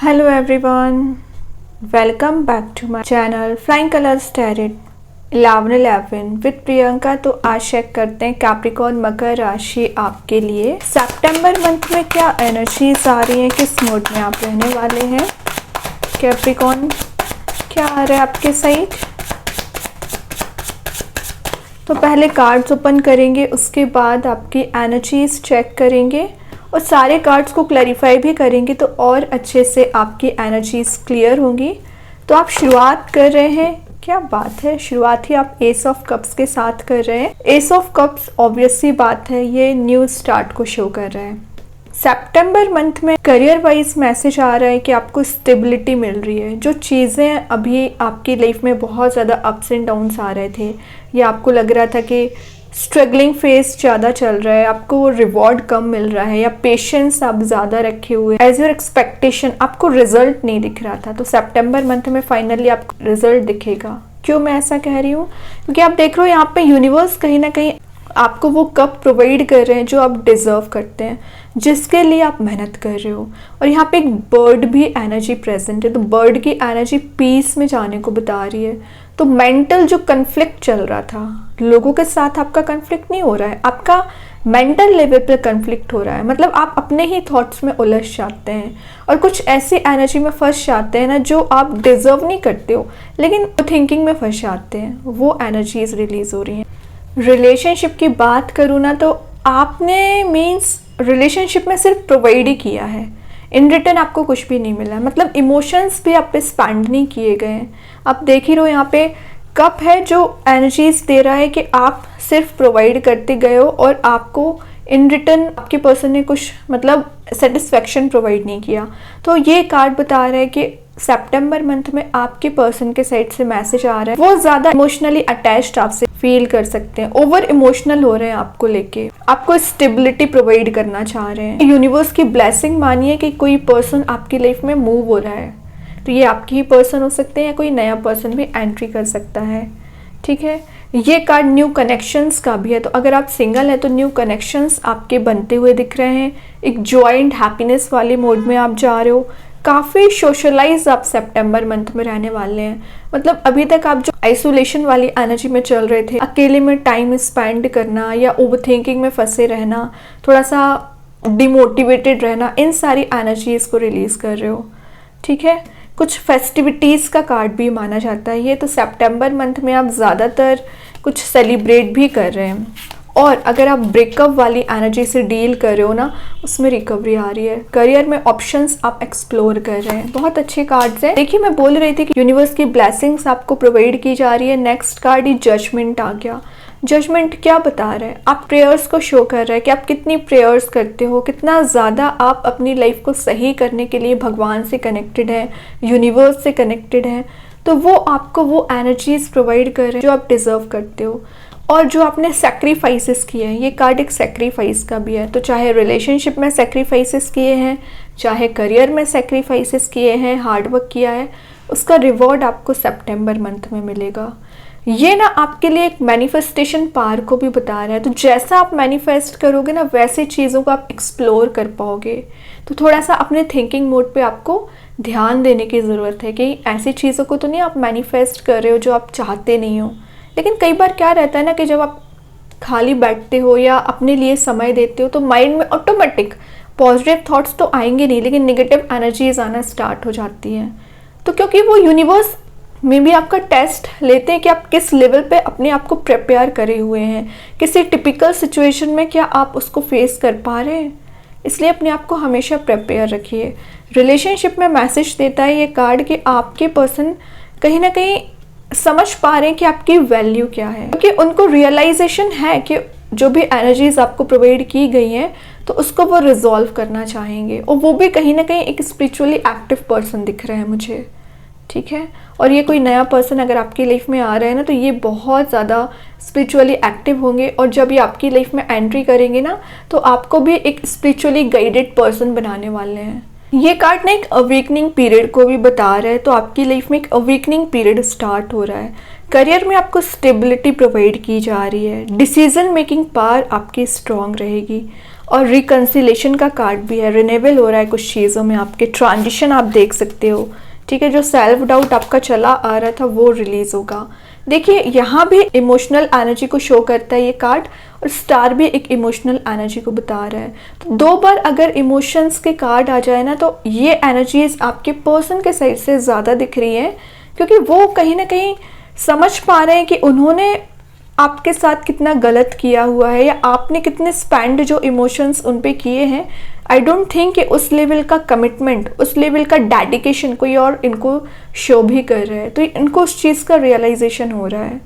Hello everyone, welcome back to my channel Flying Colors Tarot 11/11 with Priyanka. तो आज check करते हैं कैप्रिकॉर्न मकर राशि आपके लिए सितंबर मंथ में क्या एनर्जीज आ रही हैं, किस मोड में आप रहने वाले हैं। कैप्रिकॉर्न क्या आ रहा है आपके साइड। तो पहले कार्ड्स ओपन करेंगे, उसके बाद आपकी एनर्जीज चेक करेंगे और सारे कार्ड्स को क्लैरिफाई भी करेंगे तो और अच्छे से आपकी एनर्जीज क्लियर होंगी। तो आप शुरुआत कर रहे हैं, क्या बात है, शुरुआत ही आप एस ऑफ कप्स के साथ कर रहे हैं। एस ऑफ कप्स ऑब्वियस सी बात है, ये न्यू स्टार्ट को शो कर रहा है। सितंबर मंथ में करियर वाइज मैसेज आ रहा है कि आपको स्टेबिलिटी मिल रही है। जो चीज़ें अभी आपकी लाइफ में बहुत ज़्यादा अप्स एंड डाउन्स आ रहे थे या आपको लग रहा था कि स्ट्रगलिंग फेज ज़्यादा चल रहा है, आपको रिवॉर्ड कम मिल रहा है या पेशेंस आप ज़्यादा रखे हुए एज योर एक्सपेक्टेशन, आपको रिजल्ट नहीं दिख रहा था, तो सितंबर मंथ में फाइनली आपको रिजल्ट दिखेगा। क्यों मैं ऐसा कह रही हूँ, क्योंकि आप देख रहे हो यहाँ पे यूनिवर्स कहीं ना कहीं आपको वो कप प्रोवाइड कर रहे हैं जो आप डिज़र्व करते हैं, जिसके लिए आप मेहनत कर रहे हो। और यहाँ पे एक बर्ड भी एनर्जी प्रेजेंट है, तो बर्ड की एनर्जी पीस में जाने को बता रही है। तो मेंटल जो कन्फ्लिक्ट चल रहा था, लोगों के साथ आपका कन्फ्लिक्ट नहीं हो रहा है, आपका मेंटल लेवल पे कन्फ्लिक्ट हो रहा है। मतलब आप अपने ही थॉट्स में उलझ जाते हैं और कुछ ऐसी एनर्जी में फंस जाते हैं ना जो आप डिजर्व नहीं करते हो, लेकिन थिंकिंग में फंस जाते हैं। वो एनर्जीज रिलीज हो रही हैं। रिलेशनशिप की बात करूँ ना, तो आपने मीन्स रिलेशनशिप में सिर्फ प्रोवाइड ही किया है, इन रिटर्न आपको कुछ भी नहीं मिला। मतलब इमोशंस भी आप पे स्पेंड नहीं किए गए हैं। आप देख ही रहो यहाँ पे कप है जो एनर्जीज दे रहा है कि आप सिर्फ प्रोवाइड करते गए हो और आपको इन रिटर्न आपके पर्सन ने कुछ मतलब सेटिस्फेक्शन प्रोवाइड नहीं किया। तो ये कार्ड बता रहा है कि सितंबर मंथ में आपके पर्सन के साइड से मैसेज आ रहा है, वो ज़्यादा इमोशनली अटैच्ड आपसे फील कर सकते हैं, ओवर इमोशनल हो रहे हैं आपको लेके, आपको स्टेबिलिटी प्रोवाइड करना चाह रहे हैं। यूनिवर्स की ब्लेसिंग मानिए कि कोई पर्सन आपकी लाइफ में मूव हो रहा है, तो ये आपकी ही पर्सन हो सकते हैं या कोई नया पर्सन भी एंट्री कर सकता है। ठीक है, ये कार्ड न्यू कनेक्शंस का भी है, तो अगर आप सिंगल हैं तो न्यू कनेक्शंस आपके बनते हुए दिख रहे हैं। एक जॉइंट हैप्पीनेस वाले मोड में आप जा रहे हो। काफ़ी सोशलाइज आप सितंबर मंथ में रहने वाले हैं। मतलब अभी तक आप जो आइसोलेशन वाली एनर्जी में चल रहे थे, अकेले में टाइम स्पेंड करना या ओवरथिंकिंग में फंसे रहना, थोड़ा सा डिमोटिवेटेड रहना, इन सारी एनर्जीज को रिलीज कर रहे हो। ठीक है, कुछ फेस्टिविटीज़ का कार्ड भी माना जाता है ये, तो सितंबर मंथ में आप ज़्यादातर कुछ सेलिब्रेट भी कर रहे हैं। और अगर आप ब्रेकअप वाली एनर्जी से डील कर रहे हो ना, उसमें रिकवरी आ रही है। करियर में ऑप्शंस आप एक्सप्लोर कर रहे हैं। बहुत अच्छे कार्ड्स हैं। देखिए, मैं बोल रही थी कि यूनिवर्स की ब्लेसिंग्स आपको प्रोवाइड की जा रही है। नेक्स्ट कार्ड ही जजमेंट आ गया। जजमेंट क्या बता रहा है, आप प्रेयर्स को शो कर रहा है कि आप कितनी प्रेयर्स करते हो, कितना ज़्यादा आप अपनी लाइफ को सही करने के लिए भगवान से कनेक्टेड हैं, यूनिवर्स से कनेक्टेड हैं। तो वो आपको वो एनर्जीज प्रोवाइड कर रहे हैं जो आप डिज़र्व करते हो और जो आपने सेक्रीफाइसेस किए हैं। ये कार्ड एक सेक्रीफाइस का भी है, तो चाहे रिलेशनशिप में सेक्रीफाइसेस किए हैं, चाहे करियर में सेक्रीफाइसेस किए हैं, हार्डवर्क किया है, उसका रिवॉर्ड आपको सितंबर मंथ में मिलेगा। ये ना आपके लिए एक मैनिफेस्टेशन पावर को भी बता रहा है। तो जैसा आप मैनिफेस्ट करोगे ना, वैसे चीज़ों को आप एक्सप्लोर कर पाओगे। तो थोड़ा सा अपने थिंकिंग मोड पे आपको ध्यान देने की ज़रूरत है कि ऐसी चीज़ों को तो नहीं आप मैनिफेस्ट कर रहे हो जो आप चाहते नहीं हो। लेकिन कई बार क्या रहता है ना कि जब आप खाली बैठते हो या अपने लिए समय देते हो तो माइंड में ऑटोमेटिक पॉजिटिव थॉट्स तो आएंगे नहीं, लेकिन नेगेटिव एनर्जीज आना स्टार्ट हो जाती हैं। तो क्योंकि वो यूनिवर्स में भी आपका टेस्ट लेते हैं कि आप किस लेवल पे अपने आप को प्रिपेयर करे हुए हैं, किसी टिपिकल सिचुएशन में क्या आप उसको फेस कर पा रहे हैं। इसलिए अपने आप को हमेशा प्रिपेयर रखिए। रिलेशनशिप में मैसेज देता है ये कार्ड कि आपके पर्सन कहीं ना कहीं समझ पा रहे हैं कि आपकी वैल्यू क्या है, क्योंकि उनको रियलाइजेशन है कि जो भी एनर्जीज आपको प्रोवाइड की गई हैं तो उसको वो रिजॉल्व करना चाहेंगे। और वो भी कहीं ना कहीं एक स्पिरिचुअली एक्टिव पर्सन दिख रहे हैं मुझे। ठीक है, और ये कोई नया पर्सन अगर आपकी लाइफ में आ रहा है ना, तो ये बहुत ज़्यादा स्पिरिचुअली एक्टिव होंगे और जब ये आपकी लाइफ में एंट्री करेंगे ना, तो आपको भी एक स्पिरिचुअली गाइडेड पर्सन बनाने वाले हैं। ये कार्ड ना एक अवेकनिंग पीरियड को भी बता रहा है, तो आपकी लाइफ में एक अवेकनिंग पीरियड स्टार्ट हो रहा है। करियर में आपको स्टेबिलिटी प्रोवाइड की जा रही है। डिसीजन मेकिंग पावर आपकी स्ट्रांग रहेगी। और रिकंसिलेशन का कार्ड भी है, रिन्यूअल हो रहा है कुछ चीज़ों में, आपके ट्रांजिशन आप देख सकते हो, ठीक है। जो सेल्फ डाउट आपका चला आ रहा था वो रिलीज होगा। देखिए यहाँ भी इमोशनल एनर्जी को शो करता है ये कार्ड, और स्टार भी एक इमोशनल एनर्जी को बता रहा है। तो 2 बार अगर इमोशंस के कार्ड आ जाए ना, तो ये एनर्जीज आपके पर्सन के साइड से ज़्यादा दिख रही हैं, क्योंकि वो कहीं ना कहीं समझ पा रहे हैं कि उन्होंने आपके साथ कितना गलत किया हुआ है, या आपने कितने स्पेंड जो इमोशंस उन पे किए हैं। आई डोंट थिंक कि उस लेवल का कमिटमेंट, उस लेवल का डेडिकेशन कोई और इनको शो भी कर रहा है, तो इनको उस चीज़ का रियलाइजेशन हो रहा है,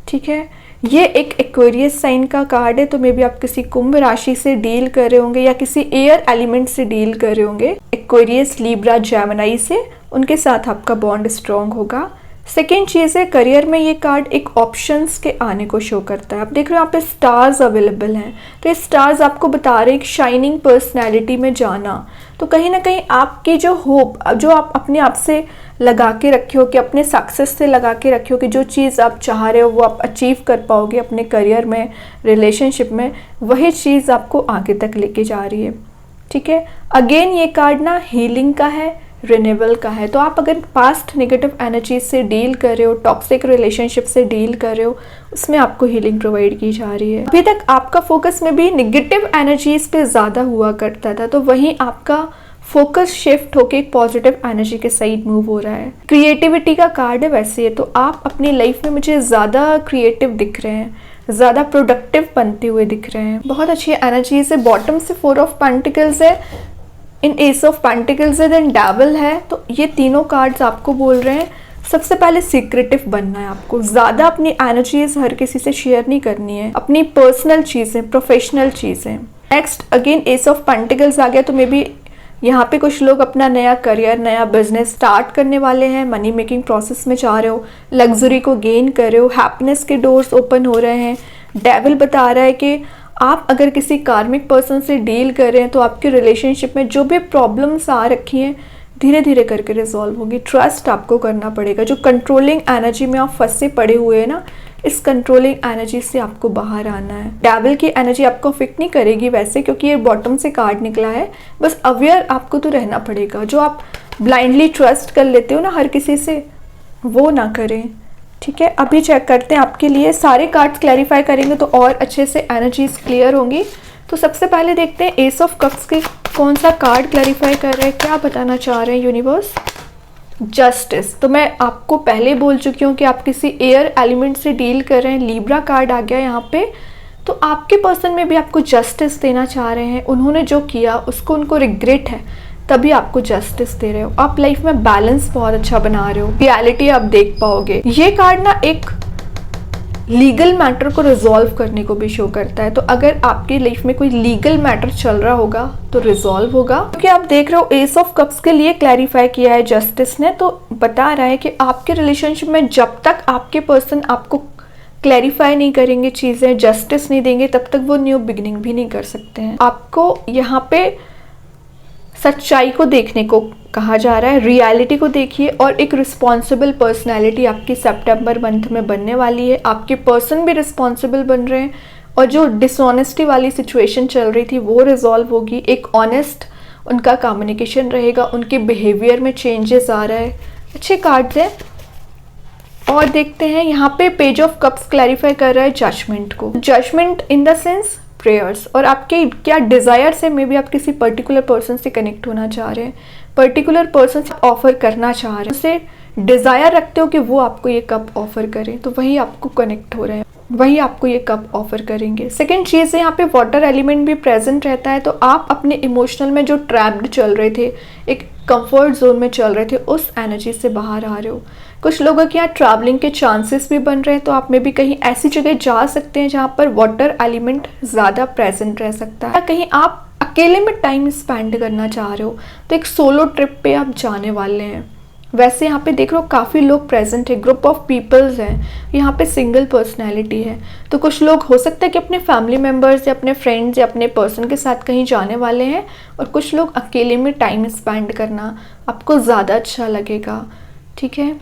ठीक है। ये एक एक्वेरियस साइन का कार्ड है, तो मे बी आप किसी कुंभ राशि से डील कर रहे होंगे या किसी एयर एलिमेंट से डील कर रहे होंगे, एक्वेरियस, लिब्रा, जेमिनी से, उनके साथ आपका बॉन्ड स्ट्रॉन्ग होगा। सेकेंड चीज़ है, करियर में ये कार्ड एक ऑप्शंस के आने को शो करता है। आप देख रहे हो यहाँ पे स्टार्स अवेलेबल हैं, तो ये स्टार्स आपको बता रहे हैं एक शाइनिंग पर्सनैलिटी में जाना। तो कहीं ना कहीं आपकी जो होप, जो आप अपने आप से लगा के रखे हो, कि अपने सक्सेस से लगा के रखे हो कि जो चीज़ आप चाह रहे हो वो आप अचीव कर पाओगे अपने करियर में, रिलेशनशिप में, वही चीज़ आपको आगे तक लेके जा रही है, ठीक है। अगेन ये कार्ड ना हीलिंग का है, रिन्यूअल का है। तो आप अगर पास्ट नेगेटिव एनर्जी से डील कर रहे हो, टॉक्सिक रिलेशनशिप से डील कर रहे हो, उसमें आपको हीलिंग प्रोवाइड की जा रही है। अभी तक आपका फोकस में भी नेगेटिव एनर्जीज पे ज़्यादा हुआ करता था, तो वहीं आपका फोकस शिफ्ट होके एक पॉजिटिव एनर्जी के साइड मूव हो रहा है। क्रिएटिविटी का कार्ड है वैसे ये, तो आप अपनी लाइफ में मुझे ज़्यादा क्रिएटिव दिख रहे हैं, ज़्यादा प्रोडक्टिव बनते हुए दिख रहे हैं। बहुत अच्छी एनर्जी से बॉटम से 4 ऑफ पेंटिकल्स है, इन एस ऑफ पेंटिकल्स है, देन डेविल है। तो ये तीनों कार्ड्स आपको बोल रहे हैं सबसे पहले सीक्रेटिव बनना है आपको, ज़्यादा अपनी एनर्जीज हर किसी से शेयर नहीं करनी है, अपनी पर्सनल चीज़ें, प्रोफेशनल चीज़ें। Next again ace of pentacles आ गया, तो मे बी यहाँ पे कुछ लोग अपना नया करियर, नया बिजनेस स्टार्ट करने वाले हैं, मनी मेकिंग प्रोसेस में जा रहे हो, लग्जरी को गेन कर रहे हो, हैप्पीनेस के डोर्स ओपन हो रहे हैं। डेविल बता रहा है कि आप अगर किसी कार्मिक पर्सन से डील कर रहे हैं, तो आपके रिलेशनशिप में जो भी प्रॉब्लम्स आ रखी हैं धीरे धीरे करके रिजॉल्व होगी। ट्रस्ट आपको करना पड़ेगा। जो कंट्रोलिंग एनर्जी में आप फंसे पड़े हुए हैं ना, इस कंट्रोलिंग एनर्जी से आपको बाहर आना है। डेविल की एनर्जी आपको अफेक्ट नहीं करेगी वैसे, क्योंकि ये बॉटम से कार्ड निकला है। बस अवेयर आपको तो रहना पड़ेगा। जो आप ब्लाइंडली ट्रस्ट कर लेते हो ना हर किसी से, वो ना करें, ठीक है। अभी चेक करते हैं आपके लिए, सारे कार्ड्स क्लैरिफाई करेंगे तो और अच्छे से एनर्जीज क्लियर होंगी। तो सबसे पहले देखते हैं एस ऑफ कप्स के कौन सा कार्ड क्लैरिफाई कर रहे हैं, क्या बताना चाह रहे हैं यूनिवर्स। जस्टिस, तो मैं आपको पहले बोल चुकी हूँ कि आप किसी एयर एलिमेंट से डील कर रहे हैं। लिब्रा कार्ड आ गया यहाँ पे, तो आपके पर्सन में भी आपको जस्टिस देना चाह रहे हैं। उन्होंने जो किया उसको उनको रिग्रेट है, तभी आपको जस्टिस दे रहे हो। आप लाइफ में बैलेंस बहुत अच्छा बना रहे हो, रियलिटी आप देख पाओगे। ये कार्ड ना एक लीगल मैटर को रिजॉल्व करने को भी शो करता है। तो अगर आपकी लाइफ में कोई लीगल मैटर चल रहा होगा तो रिजॉल्व होगा, क्योंकि आप देख रहे हो एस ऑफ कप्स के लिए क्लैरिफाई किया है जस्टिस ने। तो बता रहा है कि आपके रिलेशनशिप में जब तक आपके पर्सन आपको क्लैरिफाई नहीं करेंगे चीज़ें, जस्टिस नहीं देंगे, तब तक वो न्यू बिगिनिंग भी नहीं कर सकते हैं। आपको यहाँ पे सच्चाई को देखने को कहा जा रहा है, रियलिटी को देखिए, और एक रिस्पॉन्सिबल पर्सनैलिटी आपकी सितंबर मंथ में बनने वाली है। आपके पर्सन भी रिस्पॉन्सिबल बन रहे हैं, और जो डिसऑनेस्टी वाली सिचुएशन चल रही थी वो रिजॉल्व होगी। एक ऑनेस्ट उनका कम्युनिकेशन रहेगा, उनके बिहेवियर में चेंजेस आ रहा है। अच्छे कार्ड्स हैं। और देखते हैं यहाँ पे पेज ऑफ कप्स क्लैरिफाई कर रहा है जजमेंट को। Judgement in the sense prayers, और आपके क्या डिज़ायर्स है। मे बी आप किसी पर्टिकुलर पर्सन से कनेक्ट होना चाह रहे हैं, पर्टिकुलर पर्सन से ऑफर करना चाह रहे हैं, उससे डिज़ायर रखते हो कि वो आपको ये कप ऑफर करें, तो वही आपको कनेक्ट हो रहे हैं, वही आपको ये कप ऑफर करेंगे। सेकेंड चीज़ है यहाँ पे वाटर एलिमेंट भी प्रेजेंट रहता है। तो आप अपने इमोशनल में जो ट्रैप्ड चल रहे थे, एक कंफर्ट जोन में चल रहे थे, उस एनर्जी से बाहर आ रहे हो। कुछ लोगों के यहाँ ट्रैवलिंग के चांसेस भी बन रहे हैं, तो आप में भी कहीं ऐसी जगह जा सकते हैं जहाँ पर वाटर एलिमेंट ज़्यादा प्रेजेंट रह सकता है। या कहीं आप अकेले में टाइम स्पेंड करना चाह रहे हो, तो एक सोलो ट्रिप पे आप जाने वाले हैं। वैसे यहाँ पे देख रहे हो काफ़ी लोग प्रेजेंट है, ग्रुप ऑफ पीपल्स हैं, यहाँ पे सिंगल पर्सनैलिटी है। तो कुछ लोग हो सकता है कि अपने फैमिली मेम्बर्स या अपने फ्रेंड्स या अपने पर्सन के साथ कहीं जाने वाले हैं, और कुछ लोग अकेले में टाइम स्पेंड करना आपको ज़्यादा अच्छा लगेगा, ठीक है।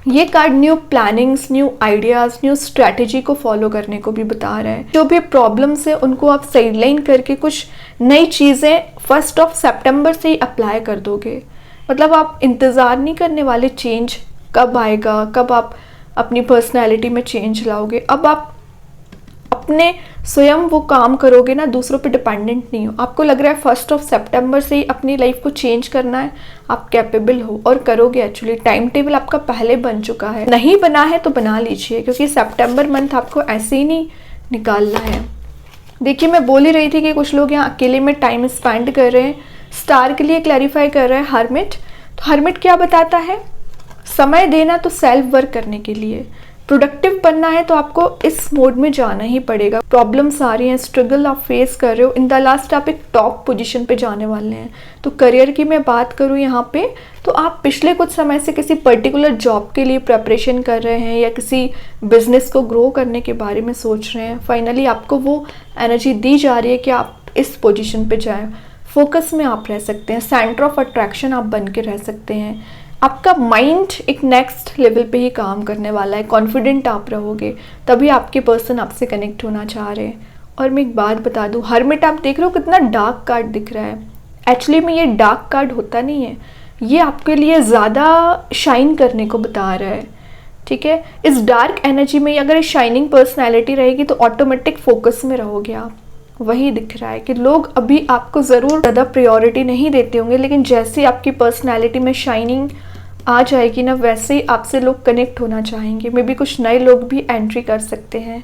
ये card new plannings, new ideas, new strategy को फॉलो करने को भी बता रहा है। जो भी प्रॉब्लम्स है उनको आप साइडलाइन करके कुछ नई चीज़ें 1 सितंबर से ही अप्लाई कर दोगे। मतलब आप इंतज़ार नहीं करने वाले चेंज कब आएगा, कब आप अपनी पर्सनैलिटी में चेंज लाओगे। अब आप अपने स्वयं वो काम करोगे ना, दूसरों पे डिपेंडेंट नहीं हो। आपको लग रहा है 1 सितंबर से ही अपनी लाइफ को चेंज करना है, आप कैपेबल हो और करोगे। एक्चुअली टाइम टेबल आपका पहले बन चुका है, नहीं बना है तो बना लीजिए, क्योंकि सितंबर मंथ आपको ऐसे ही नहीं निकालना है। देखिए मैं बोल ही रही थी कि कुछ लोग यहाँ अकेले में टाइम स्पेंड कर रहे हैं। स्टार के लिए क्लैरिफाई कर रहा है हर्मिट। तो हर्मिट क्या बताता है? समय देना तो सेल्फ वर्क करने के लिए, प्रोडक्टिव बनना है तो आपको इस मोड में जाना ही पड़ेगा। प्रॉब्लम्स आ रही हैं, स्ट्रगल आप फेस कर रहे हो, इन द लास्ट आप एक टॉप पोजीशन पे जाने वाले हैं। तो करियर की मैं बात करूँ यहाँ पे, तो आप पिछले कुछ समय से किसी पर्टिकुलर जॉब के लिए प्रिपरेशन कर रहे हैं या किसी बिजनेस को ग्रो करने के बारे में सोच रहे हैं। फाइनली आपको वो एनर्जी दी जा रही है कि आप इस पोजिशन पर जाएँ। फोकस में आप रह सकते हैं, सेंटर ऑफ अट्रैक्शन आप बन के रह सकते हैं। आपका माइंड एक नेक्स्ट लेवल पे ही काम करने वाला है, कॉन्फिडेंट आप रहोगे, तभी आपके पर्सन आपसे कनेक्ट होना चाह रहे हैं। और मैं एक बात बता दूं, हर्मिट आप देख रहे हो कितना डार्क कार्ड दिख रहा है। एक्चुअली में ये डार्क कार्ड होता नहीं है, ये आपके लिए ज़्यादा शाइन करने को बता रहा है। ठीक है, इस डार्क एनर्जी में अगर शाइनिंग पर्सनैलिटी रहेगी तो ऑटोमेटिक फोकस में रहोगे आप। वही दिख रहा है कि लोग अभी आपको ज़रूर ज़्यादा प्रायोरिटी नहीं देते होंगे, लेकिन जैसे आपकी पर्सनैलिटी में शाइनिंग आ जाएगी ना, वैसे ही आपसे लोग कनेक्ट होना चाहेंगे। मे बी कुछ नए लोग भी एंट्री कर सकते हैं।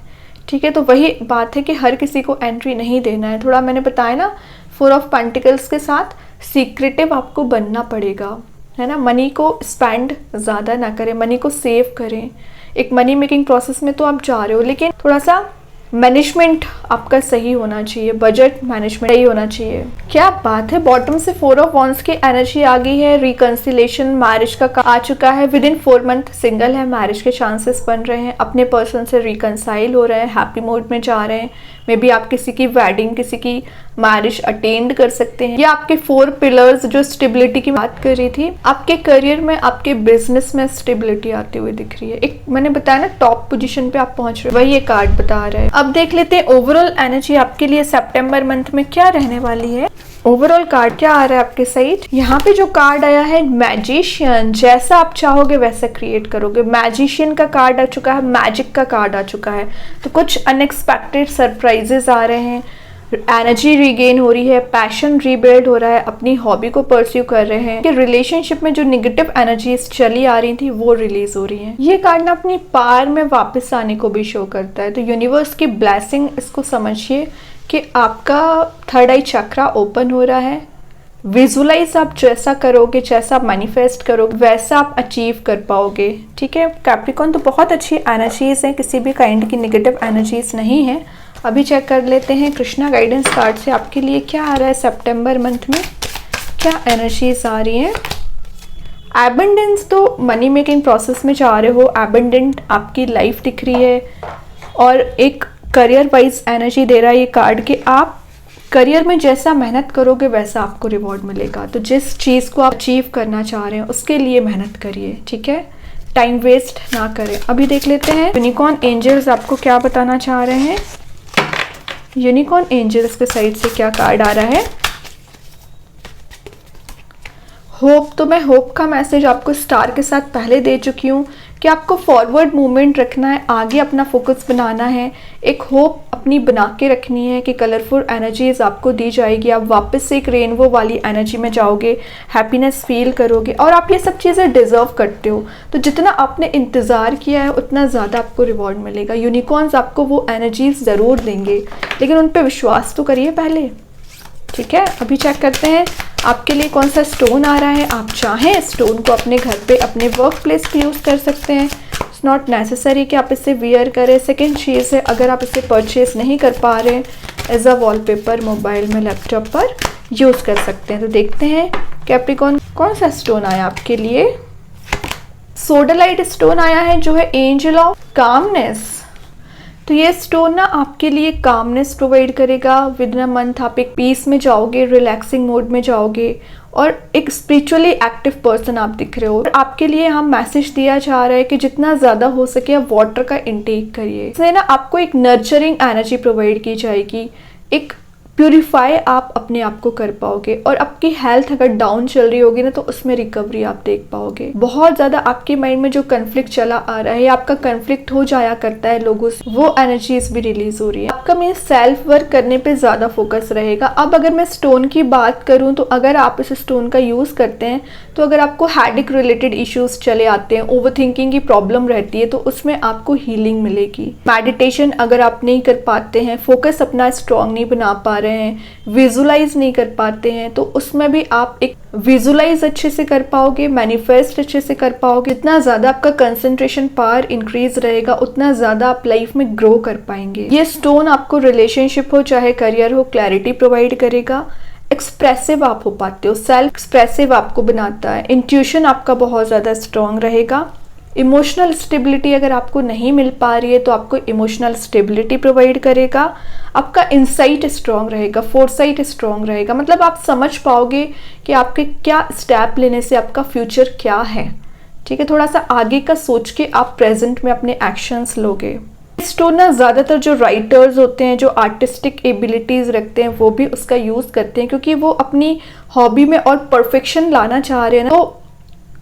ठीक है, तो वही बात है कि हर किसी को एंट्री नहीं देना है। थोड़ा मैंने बताया ना, 4 ऑफ पेंटिकल्स के साथ सीक्रेटिव आपको बनना पड़ेगा, है ना। मनी को स्पेंड ज़्यादा ना करें, मनी को सेव करें। एक मनी मेकिंग प्रोसेस में तो आप जा रहे हो, लेकिन थोड़ा सा मैनेजमेंट आपका सही होना चाहिए, बजट मैनेजमेंट सही होना चाहिए। क्या बात है, बॉटम से 4 ऑफ वॉन्ड्स की एनर्जी आ गई है। रिकंसिलेशन, मैरिज का आ चुका है। विद इन 4 मंथ सिंगल है, मैरिज के चांसेस बन रहे हैं, अपने पर्सन से रिकंसाइल हो रहे हैं, हैप्पी मोड में जा रहे हैं। मे बी आप किसी की वेडिंग, किसी की मैरिज अटेंड कर सकते हैं। ये आपके 4 पिलर्स जो स्टेबिलिटी की बात कर रही थी, आपके करियर में, आपके बिजनेस में स्टेबिलिटी आती हुई दिख रही है। एक मैंने बताया ना, टॉप पोजीशन पे आप पहुंच रहे हो, वही ये कार्ड बता रहा है। अब देख लेते हैं ओवरऑल एनर्जी आपके लिए सितंबर मंथ में क्या रहने वाली है। ओवरऑल कार्ड क्या आ रहा है आपके साइड? यहाँ पे जो कार्ड आया है मैजिशियन, जैसा आप चाहोगे वैसा क्रिएट करोगे। मैजिशियन का कार्ड आ चुका है, मैजिक का कार्ड आ चुका है। तो कुछ अनएक्सपेक्टेड सरप्राइजेस आ रहे हैं, एनर्जी रिगेन हो रही है, पैशन रीबिल्ड हो रहा है, अपनी हॉबी को परस्यू कर रहे हैं कि रिलेशनशिप में जो निगेटिव एनर्जीज चली आ रही थी वो रिलीज हो रही हैं। ये कार्ड ना अपनी पार में वापस आने को भी शो करता है। तो यूनिवर्स की ब्लेसिंग, इसको समझिए कि आपका 3rd आई चक्रा ओपन हो रहा है। विजुलाइज आप जैसा करोगे, जैसा मैनिफेस्ट करोगे, वैसा आप अचीव कर पाओगे। ठीक है कैप्रिकॉर्न, तो बहुत अच्छी एनर्जीज हैं, किसी भी काइंड की नेगेटिव एनर्जीज नहीं है। अभी चेक कर लेते हैं कृष्णा गाइडेंस कार्ड से आपके लिए क्या आ रहा है सितंबर मंथ में, क्या एनर्जीज आ रही हैं। एबंडेंस, तो मनी मेकिंग प्रोसेस में जा रहे हो, एबंडेंट आपकी लाइफ दिख रही है। और एक करियर वाइज एनर्जी दे रहा है ये कार्ड कि आप करियर में जैसा मेहनत करोगे वैसा आपको रिवॉर्ड मिलेगा। तो जिस चीज़ को आप अचीव करना चाह रहे हैं उसके लिए मेहनत करिए। ठीक है, टाइम वेस्ट ना करें। अभी देख लेते हैं यूनिकॉर्न एंजल्स आपको क्या बताना चाह रहे हैं। यूनिकॉर्न एंजल्स के साइड से क्या कार्ड आ रहा है? होप, तो मैं होप का मैसेज आपको स्टार के साथ पहले दे चुकी हूँ कि आपको फॉरवर्ड मूवमेंट रखना है, आगे अपना फोकस बनाना है, एक होप अपनी बना के रखनी है कि कलरफुल एनर्जीज आपको दी जाएगी, आप वापस से एक रेनबो वाली एनर्जी में जाओगे, हैप्पीनेस फील करोगे और आप ये सब चीज़ें डिजर्व करते हो। तो जितना आपने इंतज़ार किया है उतना ज़्यादा आपको रिवॉर्ड मिलेगा। यूनिकॉर्न्स आपको वो एनर्जीज ज़रूर देंगे, लेकिन उन पर विश्वास तो करिए पहले। ठीक है, अभी चेक करते हैं आपके लिए कौन सा स्टोन आ रहा है। आप चाहें स्टोन को अपने घर पे, अपने वर्क प्लेस पे यूज़ कर सकते हैं। इट्स नॉट नेसेसरी कि आप इसे वियर करें। सेकेंड चीज़ है, अगर आप इसे परचेज नहीं कर पा रहे हैं, एज अ वॉलपेपर मोबाइल में, लैपटॉप पर यूज़ कर सकते हैं। तो देखते हैं कैप्रिकॉर्न कौन सा स्टोन आया आपके लिए। सोडालाइट स्टोन आया है जो है एंजल ऑफ कामनेस। तो ये स्टोन ना आपके लिए कामनेस प्रोवाइड करेगा। विद इन अ मंथ आप एक पीस में जाओगे, रिलैक्सिंग मोड में जाओगे और एक स्पिरिचुअली एक्टिव पर्सन आप दिख रहे हो। और आपके लिए यहाँ मैसेज दिया जा रहा है कि जितना ज़्यादा हो सके आप वाटर का इंटेक करिए। इसमें ना आपको एक नर्चरिंग एनर्जी प्रोवाइड की जाएगी, एक प्यूरिफाई आप अपने आप को कर पाओगे। और आपकी हेल्थ अगर डाउन चल रही होगी ना तो उसमें रिकवरी आप देख पाओगे। बहुत ज़्यादा आपके माइंड में जो कन्फ्लिक्ट चला आ रहा है, आपका कन्फ्लिक्ट हो जाया करता है लोगों से, वो एनर्जीज भी रिलीज हो रही है। आपका मेन सेल्फ वर्क करने पे ज़्यादा फोकस रहेगा। अब अगर मैं स्टोन की बात करूँ तो अगर आप इस स्टोन का यूज़ करते हैं तो अगर आपको हेडेक रिलेटेड इश्यूज चले आते हैं, ओवर थिंकिंग की प्रॉब्लम रहती है, तो उसमें आपको हीलिंग मिलेगी। मेडिटेशन अगर आप नहीं कर पाते हैं, फोकस अपना स्ट्रांग नहीं बना पा रहे हैं, विजुलाइज नहीं कर पाते हैं, तो उसमें भी आप एक विजुलाइज अच्छे से कर पाओगे, मैनिफेस्ट अच्छे से कर पाओगे। जितना ज़्यादा आपका कंसंट्रेशन पावर इंक्रीज रहेगा उतना ज़्यादा आप लाइफ में ग्रो कर पाएंगे। ये स्टोन आपको रिलेशनशिप हो चाहे करियर हो, क्लैरिटी प्रोवाइड करेगा। एक्सप्रेसिव आप हो पाते हो, सेल्फ एक्सप्रेसिव आपको बनाता है। इंट्यूशन आपका बहुत ज़्यादा स्ट्रांग रहेगा। इमोशनल स्टेबिलिटी अगर आपको नहीं मिल पा रही है तो आपको इमोशनल स्टेबिलिटी प्रोवाइड करेगा। आपका इंसाइट स्ट्रांग रहेगा, फोरसाइट स्ट्रांग रहेगा, मतलब आप समझ पाओगे कि आपके क्या स्टेप लेने से आपका फ्यूचर क्या है। ठीक है, थोड़ा सा आगे का सोच के आप प्रेजेंट में अपने एक्शंस लोगे। स्टोन ना ज़्यादातर जो राइटर्स होते हैं, जो आर्टिस्टिक एबिलिटीज़ रखते हैं, वो भी उसका यूज़ करते हैं क्योंकि वो अपनी हॉबी में और परफेक्शन लाना चाह रहे हैं ना, तो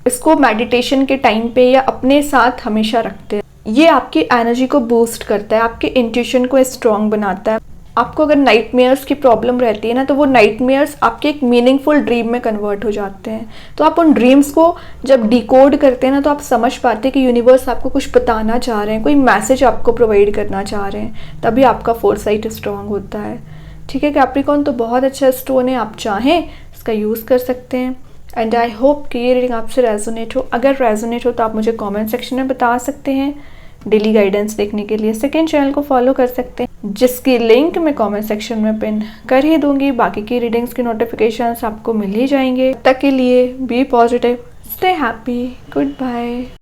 इसको मेडिटेशन के टाइम पे या अपने साथ हमेशा रखते हैं। ये आपकी एनर्जी को बूस्ट करता है, आपके इंट्यूशन को स्ट्रॉन्ग बनाता है। आपको अगर नाइटमेयर्स की प्रॉब्लम रहती है ना, तो वो नाइटमेयर्स आपके एक मीनिंगफुल ड्रीम में कन्वर्ट हो जाते हैं। तो आप उन ड्रीम्स को जब डिकोड करते हैं ना, तो आप समझ पाते हैं कि यूनिवर्स आपको कुछ बताना चाह रहे हैं, कोई मैसेज आपको प्रोवाइड करना चाह रहे हैं, तभी आपका फोरसाइट स्ट्रॉन्ग होता है। ठीक है, कैप्रिकॉर्न तो बहुत अच्छा स्टोन है, आप चाहें इसका यूज़ कर सकते हैं। एंड आई होप कि ये रीडिंग आपसे रेजोनेट हो। अगर रेजोनेट हो तो आप मुझे कमेंट सेक्शन में बता सकते हैं। डेली गाइडेंस देखने के लिए सेकंड चैनल को फॉलो कर सकते हैं, जिसकी लिंक मैं कमेंट सेक्शन में पिन कर ही दूंगी। बाकी की रीडिंग्स की नोटिफिकेशंस आपको मिल ही जाएंगे। तब तक के लिए be positive, stay happy, good bye.